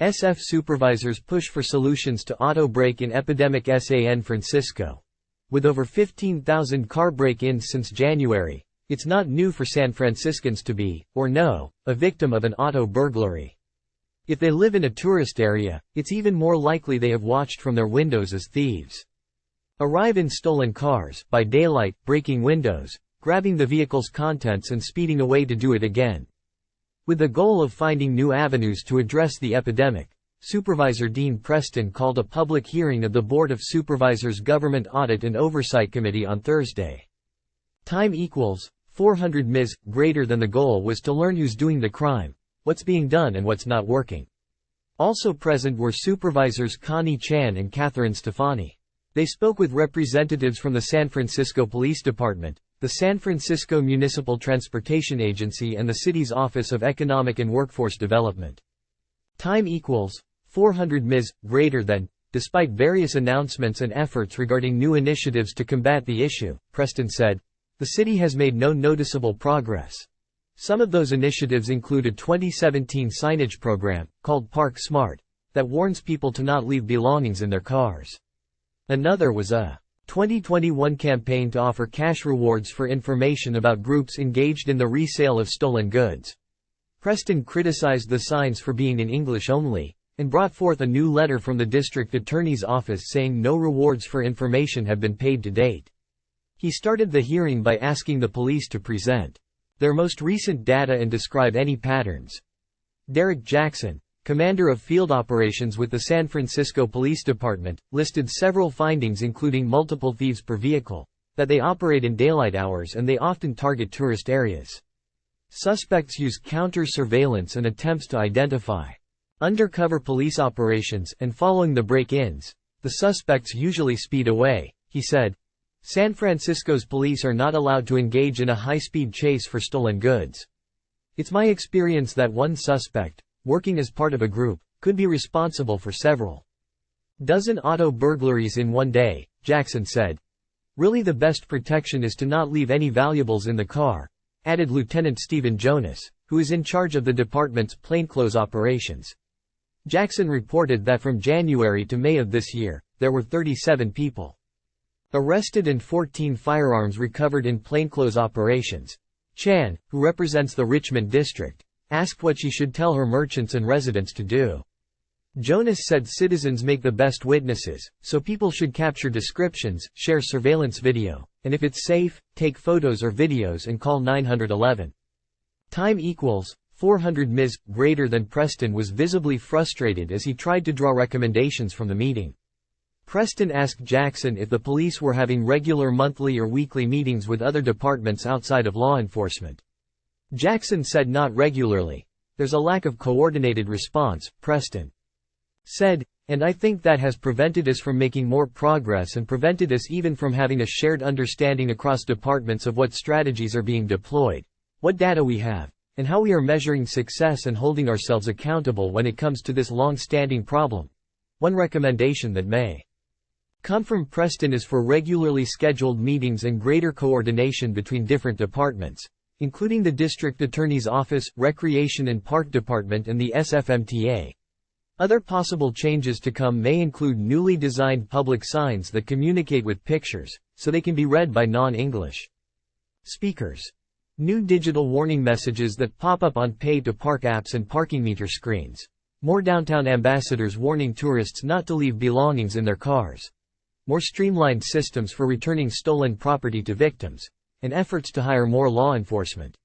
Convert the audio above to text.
SF supervisors push for solutions to auto break-in epidemic San Francisco. With over 15,000 car break-ins since January, it's not new for San Franciscans to be, or know, a victim of an auto burglary. If they live in a tourist area, it's even more likely they have watched from their windows as thieves arrive in stolen cars, by daylight, breaking windows, grabbing the vehicle's contents and speeding away to do it again. With the goal of finding new avenues to address the epidemic, Supervisor Dean Preston called a public hearing of the Board of Supervisors Government Audit and Oversight Committee on Thursday. Time equals 400 ms. Greater than the goal was to learn who's doing the crime, what's being done and what's not working. Also present were Supervisors Connie and Catherine Stefani. They spoke with representatives from the San Francisco Police Department, the San Francisco Municipal Transportation Agency and the city's Office of Economic and Workforce Development. Time equals 400 ms. Greater than. Despite various announcements and efforts regarding new initiatives to combat the issue, Preston said, the city has made no noticeable progress. Some of those initiatives include a 2017 signage program, called Park Smart, that warns people to not leave belongings in their cars. Another was a 2021 campaign to offer cash rewards for information about groups engaged in the resale of stolen goods. Preston criticized the signs for being in English only, and brought forth a new letter from the district attorney's office saying no rewards for information have been paid to date. He started the hearing by asking the police to present their most recent data and describe any patterns. Derek Jackson, commander of field operations with the San Francisco Police Department, listed several findings including multiple thieves per vehicle, that they operate in daylight hours and they often target tourist areas. Suspects use counter-surveillance and attempts to identify undercover police operations, and following the break-ins, the suspects usually speed away, he said. San Francisco's police are not allowed to engage in a high-speed chase for stolen goods. It's my experience that one suspect, working as part of a group, could be responsible for several dozen auto burglaries in one day, Jackson said. Really the best protection is to not leave any valuables in the car, added Lieutenant Stephen Jonas, who is in charge of the department's plainclothes operations. Jackson reported that from January to May of this year, there were 37 people arrested and 14 firearms recovered in plainclothes operations. Chan, who represents the Richmond district, asked what she should tell her merchants and residents to do. Jonas said citizens make the best witnesses, so people should capture descriptions, share surveillance video, and if it's safe, take photos or videos and call 911. Time equals 400 ms. Greater than. Preston was visibly frustrated as he tried to draw recommendations from the meeting. Preston asked Jackson if the police were having regular monthly or weekly meetings with other departments outside of law enforcement. Jackson said not regularly. There's a lack of coordinated response, Preston said, and I think that has prevented us from making more progress and prevented us even from having a shared understanding across departments of what strategies are being deployed, what data we have, and how we are measuring success and holding ourselves accountable when it comes to this long-standing problem. One recommendation that may come from Preston is for regularly scheduled meetings and greater coordination between different departments, including the District Attorney's Office, Recreation and Park Department and the SFMTA. Other possible changes to come may include newly designed public signs that communicate with pictures, so they can be read by non-English speakers. New digital warning messages that pop up on pay-to-park apps and parking meter screens. More downtown ambassadors warning tourists not to leave belongings in their cars. More streamlined systems for returning stolen property to victims, and efforts to hire more law enforcement